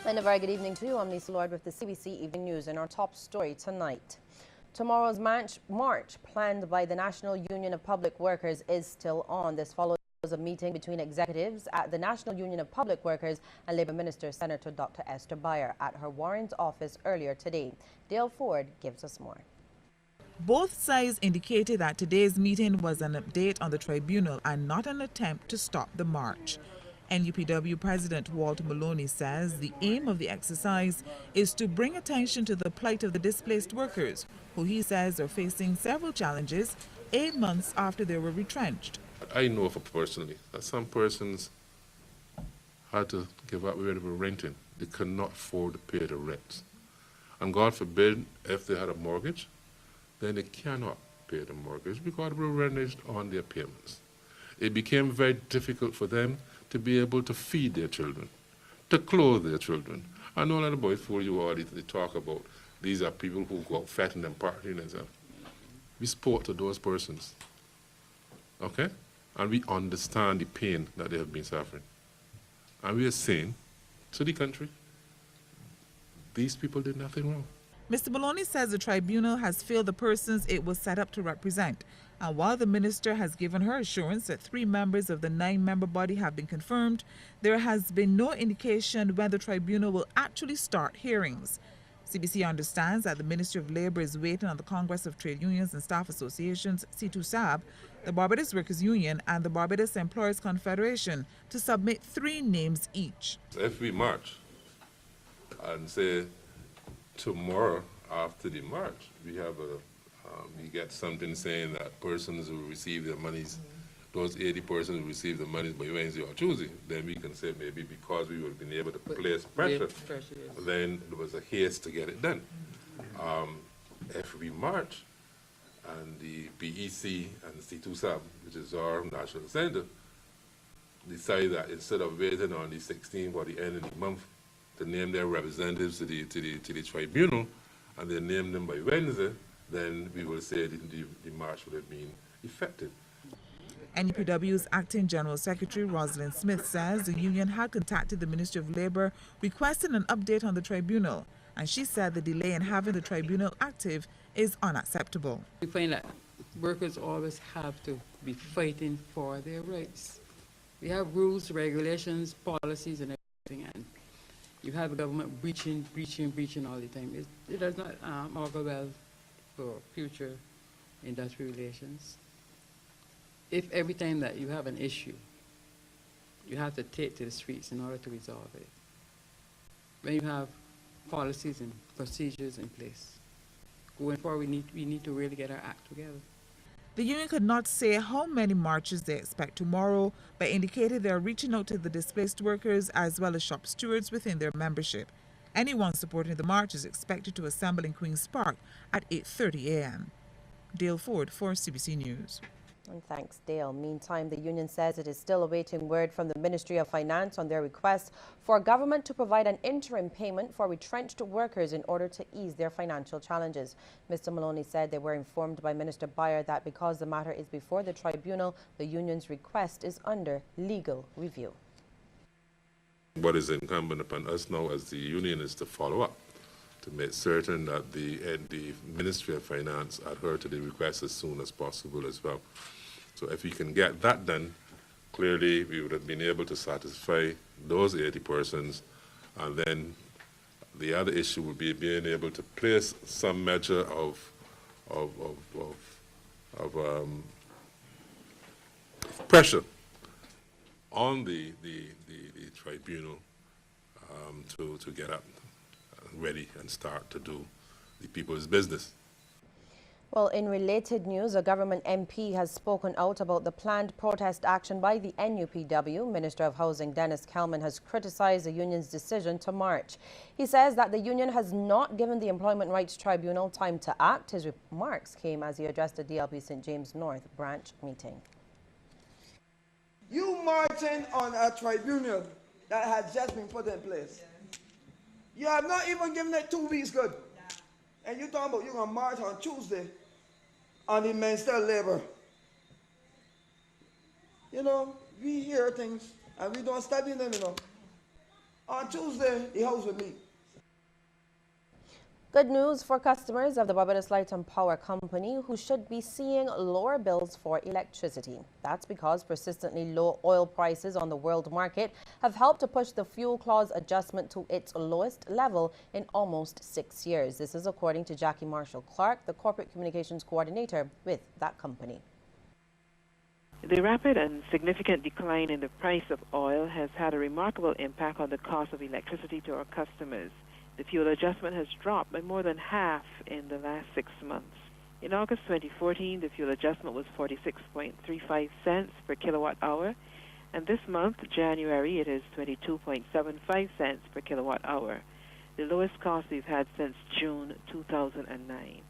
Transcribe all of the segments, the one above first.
And a very good evening to you. I'm Lisa Lloyd with the CBC Evening News and our top story tonight. Tomorrow's march planned by the National Union of Public Workers is still on. This follows a meeting between executives at the National Union of Public Workers and Labour Minister Senator Dr. Esther Beyer at her Warren's office earlier today. Dale Ford gives us more. Both sides indicated that today's meeting was an update on the tribunal and not an attempt to stop the march. NUPW President Walter Maloney says the aim of the exercise is to bring attention to the plight of the displaced workers, who he says are facing several challenges 8 months after they were retrenched. I know for personally that some persons had to give up where they were renting. They could not afford to pay the rent. And God forbid, if they had a mortgage, then they cannot pay the mortgage because they were reneged on their payments. It became very difficult for them to be able to feed their children, to clothe their children. I know a lot of boys for you all they talk about these are people who go out fatting and partying and stuff. We support to those persons, okay? And we understand the pain that they have been suffering. And we are saying to the country, these people did nothing wrong. Mr. Maloney says the tribunal has failed the persons it was set up to represent. And while the minister has given her assurance that 3 members of the 9-member body have been confirmed, there has been no indication when the tribunal will actually start hearings. CBC understands that the Ministry of Labour is waiting on the Congress of Trade Unions and Staff Associations, C2SAB, the Barbados Workers Union and the Barbados Employers Confederation to submit 3 names each. If we march and say tomorrow after the march, we have we get something saying that persons who receive their monies, those 80 persons who receive the monies by Wednesday or Tuesday, then we can say maybe because we would have been able to place pressure, then there was a haste to get it done. If we march and the PEC and the C2SAB, which is our national center, decide that instead of waiting on the 16th or the end of the month to name their representatives to the tribunal, and they name them by Wednesday, then we will say the march would have been effective. NUPW's Acting General Secretary Rosalind Smith says the union had contacted the Ministry of Labour requesting an update on the tribunal, and she said the delay in having the tribunal active is unacceptable. We find that workers always have to be fighting for their rights. We have rules, regulations, policies, and everything, and you have the government breaching all the time. It does not augur well for future industrial relations. If every time that you have an issue, you have to take to the streets in order to resolve it, when you have policies and procedures in place, going forward, we need to really get our act together. The union could not say how many marches they expect tomorrow, but indicated they are reaching out to the displaced workers as well as shop stewards within their membership. Anyone supporting the march is expected to assemble in Queen's Park at 8:30 a.m. Dale Ford for CBC News. And thanks, Dale. Meantime, the union says it is still awaiting word from the Ministry of Finance on their request for government to provide an interim payment for retrenched workers in order to ease their financial challenges. Mr. Maloney said they were informed by Minister Beyer that because the matter is before the tribunal, the union's request is under legal review. What is incumbent upon us now as the union is to follow up, to make certain that the Ministry of Finance adhere to the request as soon as possible as well. So if we can get that done, clearly we would have been able to satisfy those 80 persons, and then the other issue would be being able to place some measure of pressure on the tribunal to get up ready and start to do the people's business. Well, in related news, a government MP has spoken out about the planned protest action by the NUPW. Minister of Housing Dennis Kelman has criticized the union's decision to march. He says that the union has not given the Employment Rights Tribunal time to act. His remarks came as he addressed the DLP St. James North branch meeting. You marching on a tribunal that has just been put in place. You have not even given it 2 weeks good. And you're talking about you're going to march on Tuesday on the Minister of Labor. You know, we hear things and we don't study them, you know. On Tuesday, the House will meet. Good news for customers of the Barbados Light and Power Company who should be seeing lower bills for electricity. That's because persistently low oil prices on the world market have helped to push the fuel clause adjustment to its lowest level in almost 6 years. This is according to Jackie Marshall-Clark, the corporate communications coordinator with that company. The rapid and significant decline in the price of oil has had a remarkable impact on the cost of electricity to our customers. The fuel adjustment has dropped by more than half in the last 6 months. In August 2014, the fuel adjustment was 46.35 cents per kilowatt hour, and this month, January, it is 22.75 cents per kilowatt hour, the lowest cost we've had since June 2009.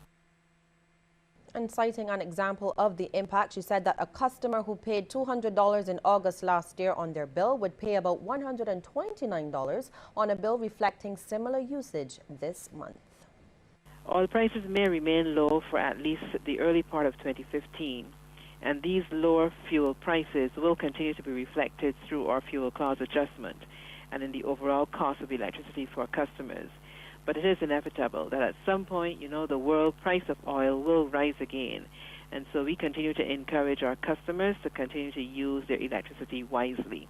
And citing an example of the impact, she said that a customer who paid $200 in August last year on their bill would pay about $129 on a bill reflecting similar usage this month. Oil prices may remain low for at least the early part of 2015, and these lower fuel prices will continue to be reflected through our fuel clause adjustment and in the overall cost of electricity for customers. But it is inevitable that at some point, the world price of oil will rise again. And so we continue to encourage our customers to continue to use their electricity wisely.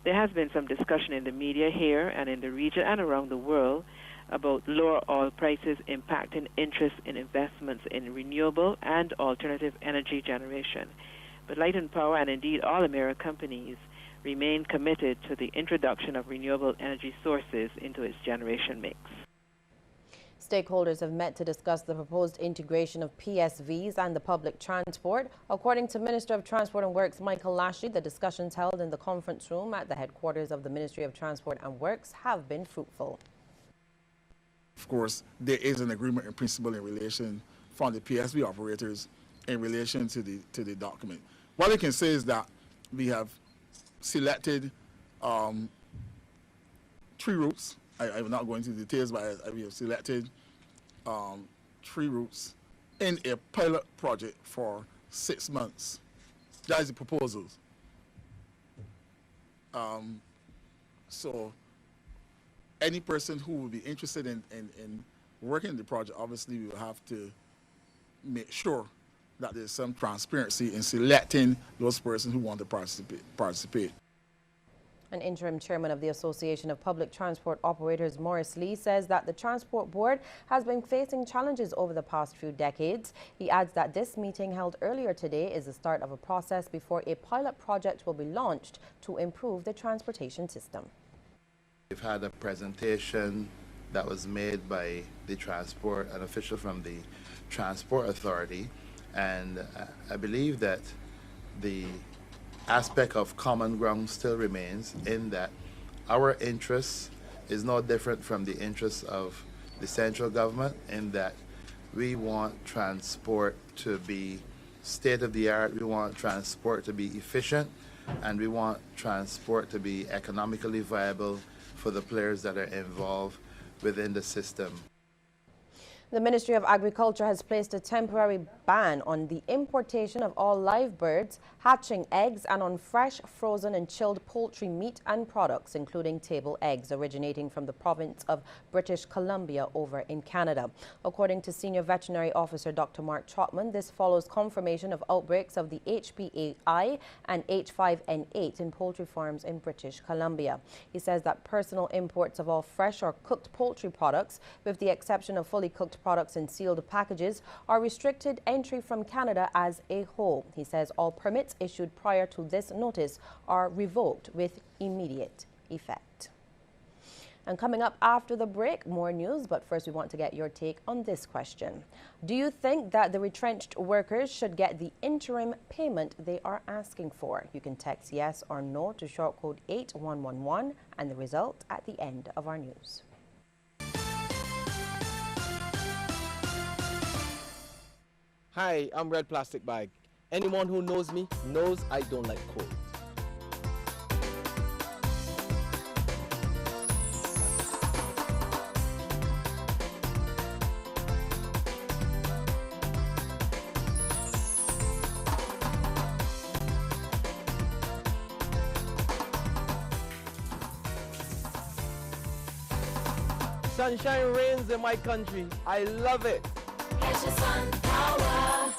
There has been some discussion in the media here and in the region and around the world about lower oil prices impacting interest in investments in renewable and alternative energy generation. But Light and Power, and indeed all American companies, remain committed to the introduction of renewable energy sources into its generation mix. Stakeholders have met to discuss the proposed integration of PSVs and the public transport. According to Minister of Transport and Works Michael Lashley, the discussions held in the conference room at the headquarters of the Ministry of Transport and Works have been fruitful. Of course, there is an agreement in principle in relation from the PSV operators in relation to the document. What I can say is that we have selected 3 routes. I will not go into details, but we have selected 3 routes in a pilot project for 6 months. That is the proposals. So any person who will be interested in working in the project, obviously we will have to make sure that there's some transparency in selecting those persons who want to participate. An interim chairman of the Association of Public Transport Operators, Morris Lee, says that the Transport Board has been facing challenges over the past few decades. He adds that this meeting held earlier today is the start of a process before a pilot project will be launched to improve the transportation system. We've had a presentation that was made by an official from the Transport Authority, and I believe that the aspect of common ground still remains in that our interest is no different from the interests of the central government, in that we want transport to be state-of-the-art, we want transport to be efficient, and we want transport to be economically viable for the players that are involved within the system. The Ministry of Agriculture has placed a temporary ban on the importation of all live birds, hatching eggs, and on fresh, frozen and chilled poultry meat and products, including table eggs originating from the province of British Columbia over in Canada. According to Senior Veterinary Officer Dr. Mark Trotman, this follows confirmation of outbreaks of the HPAI and H5N8 in poultry farms in British Columbia. He says that personal imports of all fresh or cooked poultry products, with the exception of fully cooked products in sealed packages, are restricted entry from Canada as a whole. He says all permits issued prior to this notice are revoked with immediate effect. And coming up after the break, more news, but first we want to get your take on this question. Do you think that the retrenched workers should get the interim payment they are asking for? You can text yes or no to short code 8111 and the result at the end of our news. Hi, I'm Red Plastic Bag. Anyone who knows me knows I don't like cold. Sunshine reigns in my country. I love it. Get your sun power.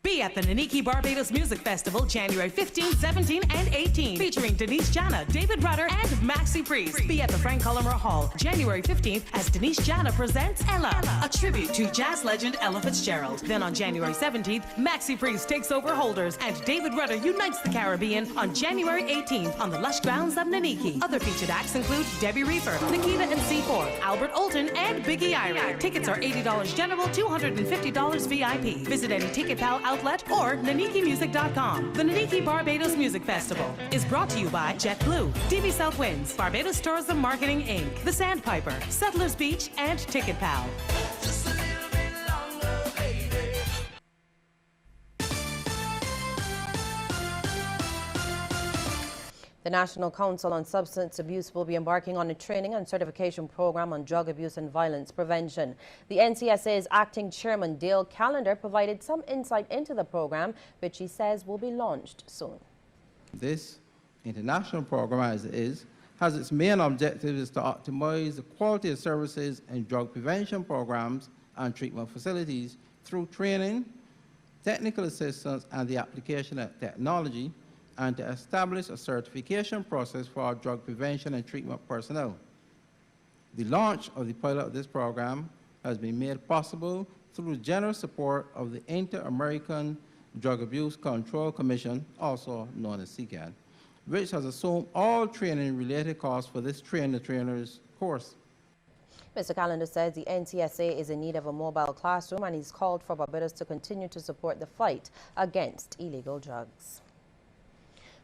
Be at the Naniki Barbados Music Festival January 15, 17, and 18, featuring Denise Jana, David Rudder, and Maxi Priest. Be at the Frank Cullimer Hall January 15th as Denise Jana presents Ella, a tribute to jazz legend Ella Fitzgerald. Then on January 17th, Maxi Priest takes over Holders, and David Rudder unites the Caribbean on January 18th on the lush grounds of Naniki. Other featured acts include Debbie Reefer, Nikita and C4, Albert Olton, and Biggie Ira. Tickets are $80 general, $250 VIP. Visit any Ticket Pal outlet or nanikimusic.com. The Naniki Barbados Music Festival is brought to you by JetBlue, DB South Winds, Barbados Tourism Marketing Inc., The Sandpiper, Settlers Beach, and Ticket Pal. Just a little bit longer, baby. The National Council on Substance Abuse will be embarking on a training and certification program on drug abuse and violence prevention. The NCSA's acting chairman, Dale Callender, provided some insight into the program, which he says will be launched soon. This international program, as it is, has its main objective is to optimize the quality of services in drug prevention programs and treatment facilities through training, technical assistance, and the application of technology, and to establish a certification process for our drug prevention and treatment personnel. The launch of the pilot of this program has been made possible through the generous support of the Inter-American Drug Abuse Control Commission, also known as CCAD, which has assumed all training-related costs for this train-the-trainers course. Mr. Callender says the NCSA is in need of a mobile classroom, and he's called for Barbados to continue to support the fight against illegal drugs.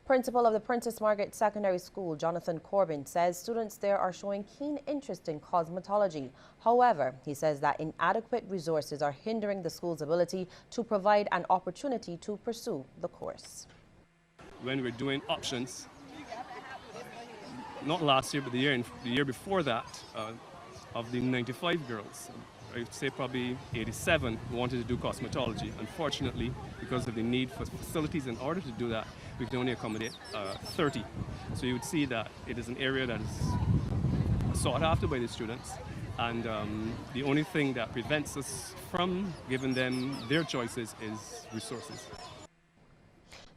Principal of the Princess Margaret Secondary School, Jonathan Corbin, says students there are showing keen interest in cosmetology. However, he says that inadequate resources are hindering the school's ability to provide an opportunity to pursue the course. When we're doing options, not last year, but the year before that, of the 95 girls, I would say probably 87 wanted to do cosmetology. Unfortunately, because of the need for facilities in order to do that, we can only accommodate 30. So you would see that it is an area that is sought after by the students, and the only thing that prevents us from giving them their choices is resources.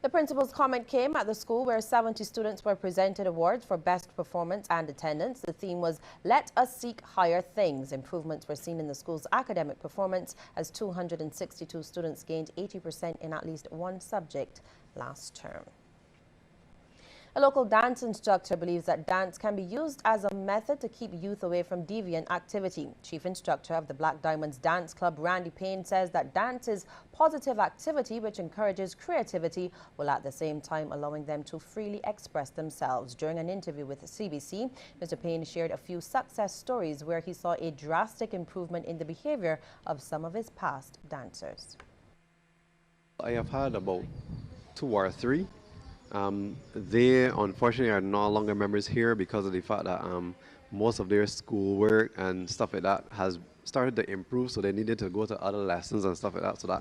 The principal's comment came at the school where 70 students were presented awards for best performance and attendance. The theme was "Let Us Seek Higher Things." Improvements were seen in the school's academic performance as 262 students gained 80% in at least one subject last term. A local dance instructor believes that dance can be used as a method to keep youth away from deviant activity. Chief instructor of the Black Diamonds Dance Club, Randy Payne, says that dance is positive activity which encourages creativity, while at the same time allowing them to freely express themselves. During an interview with CBC, Mr. Payne shared a few success stories where he saw a drastic improvement in the behavior of some of his past dancers. I have had about 2 or 3. They unfortunately are no longer members here because of the fact that most of their schoolwork and stuff like that has started to improve, so they needed to go to other lessons and stuff like that, so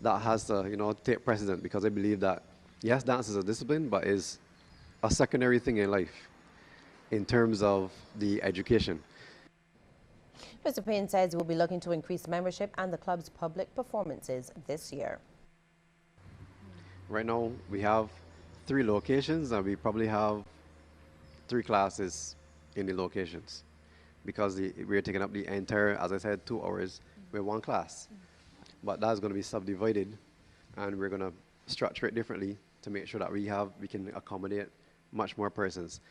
that has to, you know, take precedent, because I believe that yes, dance is a discipline, but is a secondary thing in life in terms of the education. Mr. Payne says he will be looking to increase membership and the club's public performances this year. Right now we have 3 locations, and we probably have 3 classes in the locations, because we're taking up the entire, as I said, 2 hours with 1 class. But that's going to be subdivided, and we're going to structure it differently to make sure that we can accommodate much more persons.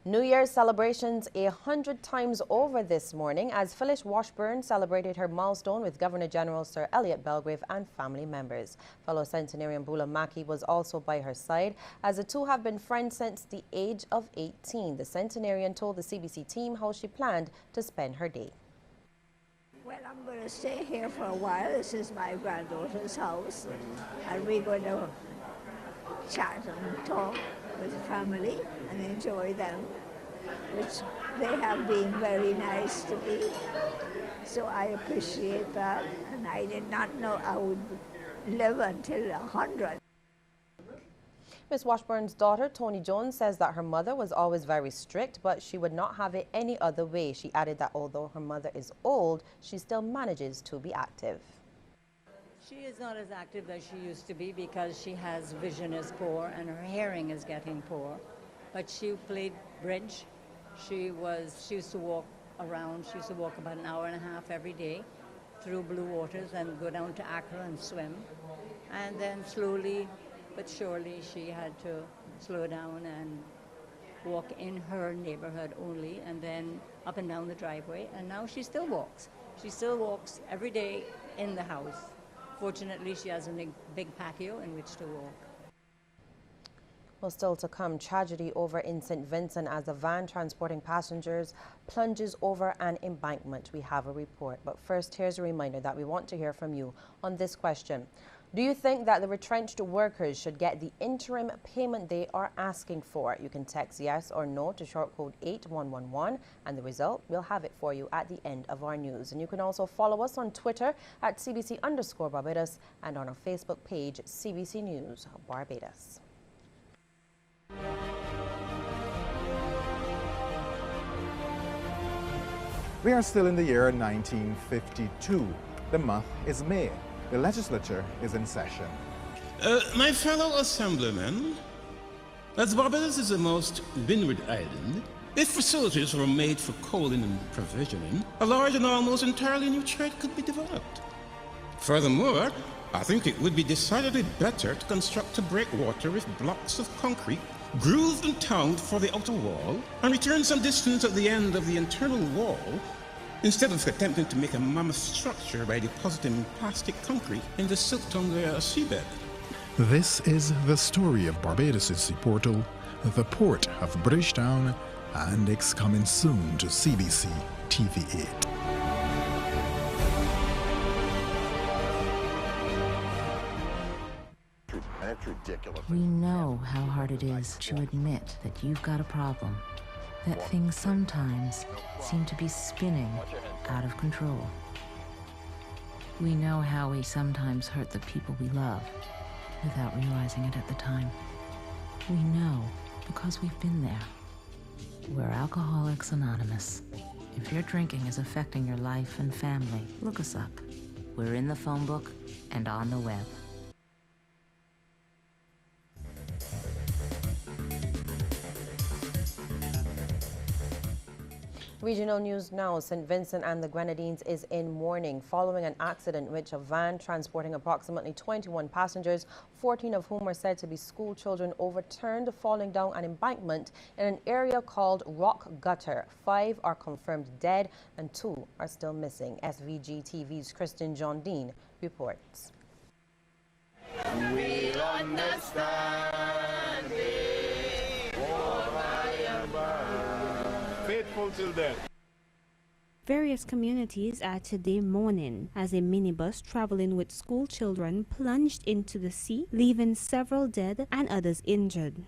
New Year's celebrations 100 times over this morning as Phyllis Washburn celebrated her milestone with Governor General Sir Elliot Belgrave and family members. Fellow centenarian Bula Maki was also by her side, as the two have been friends since the age of 18. The centenarian told the CBC team how she planned to spend her day. Well, I'm going to stay here for a while. This is my granddaughter's house, and we're going to chat and talk with the family and enjoy them, which they have been very nice to me. So I appreciate that, and I did not know I would live until 100. Miss Washburn's daughter, Tony Jones, says that her mother was always very strict, but she would not have it any other way. She added that although her mother is old, she still manages to be active. She is not as active as she used to be because she has vision is poor and her hearing is getting poor. But she played bridge. She used to walk around. She used to walk about an hour and a half every day through blue waters and go down to Accra and swim. And then slowly but surely she had to slow down and walk in her neighborhood only and then up and down the driveway. And now she still walks. She still walks every day in the house. Fortunately, she has a big patio in which to walk. Well, still to come, tragedy over in St. Vincent as a van transporting passengers plunges over an embankment. We have a report. But first, here's a reminder that we want to hear from you on this question. Do you think that the retrenched workers should get the interim payment they are asking for? You can text yes or no to short code 8111, and the result, we'll have it for you at the end of our news. And you can also follow us on Twitter at CBC_Barbados and on our Facebook page, CBC News Barbados. We are still in the year 1952. The month is May. The legislature is in session. My fellow assemblymen, as Barbados is the most windward island, if facilities were made for coaling and provisioning, a large and almost entirely new trade could be developed. Furthermore, I think it would be decidedly better to construct a breakwater with blocks of concrete grooved and tongued for the outer wall, and return some distance at the end of the internal wall, instead of attempting to make a mammoth structure by depositing plastic concrete in the silt-tongue seabed. This is the story of Barbados' sea portal, the port of Bridgetown, and it's coming soon to CBC TV 8. We know how hard it is to admit that you've got a problem, that things sometimes seem to be spinning out of control. We know how we sometimes hurt the people we love without realizing it at the time. We know because we've been there. We're Alcoholics Anonymous. If your drinking is affecting your life and family, look us up. We're in the phone book and on the web. Regional news now. St. Vincent and the Grenadines is in mourning following an accident in which a van transporting approximately 21 passengers, 14 of whom are said to be school children, overturned, falling down an embankment in an area called Rock Gutter. 5 are confirmed dead and 2 are still missing. SVG TV's Kristen John Dean reports. We'll understand it. Oh, by and by. Faithful till death. Various communities are today mourning as a minibus traveling with school children plunged into the sea, leaving several dead and others injured.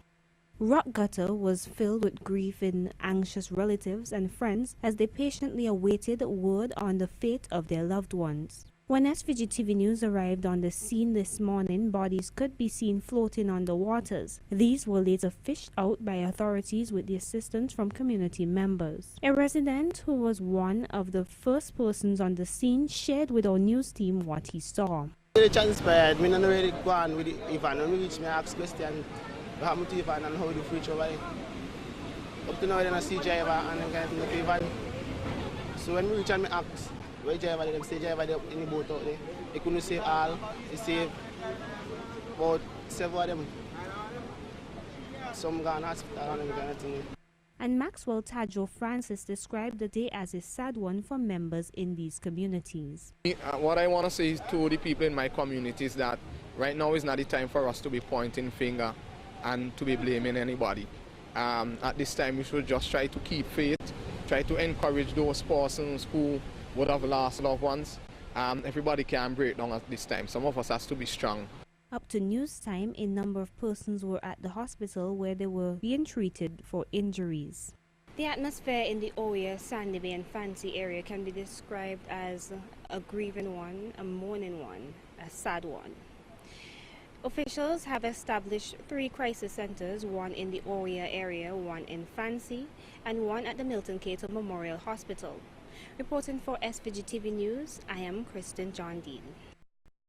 Rock Gutter was filled with grief in anxious relatives and friends as they patiently awaited word on the fate of their loved ones. When SVG TV News arrived on the scene this morning, bodies could be seen floating on the waters. These were later fished out by authorities with the assistance from community members. A resident who was one of the first persons on the scene shared with our news team what he saw. It transpired. I don't really go on with Ivan. When we reach me, I ask question what happened to Ivan and how the future was. Up to now, I don't see driver and I'm getting to Ivan. So when we reach and I ask, where driver them say driver in the boat out there. They couldn't save all. They saved about 7 of them. Some gone hospital and everything. And Maxwell Tadjo Francis described the day as a sad one for members in these communities. What I want to say to the people in my community is that right now is not the time for us to be pointing finger and to be blaming anybody. At this time we should just try to keep faith, try to encourage those persons who would have lost loved ones. Everybody can break down at this time. Some of us has to be strong. Up to news time, a number of persons were at the hospital where they were being treated for injuries. The atmosphere in the Oya, Sandy Bay and Fancy area can be described as a grieving one, a mourning one, a sad one. Officials have established 3 crisis centers, one in the Oria area, one in Fancy, and one at the Milton Cato Memorial Hospital. Reporting for SVG TV News, I am Kristen John Dean.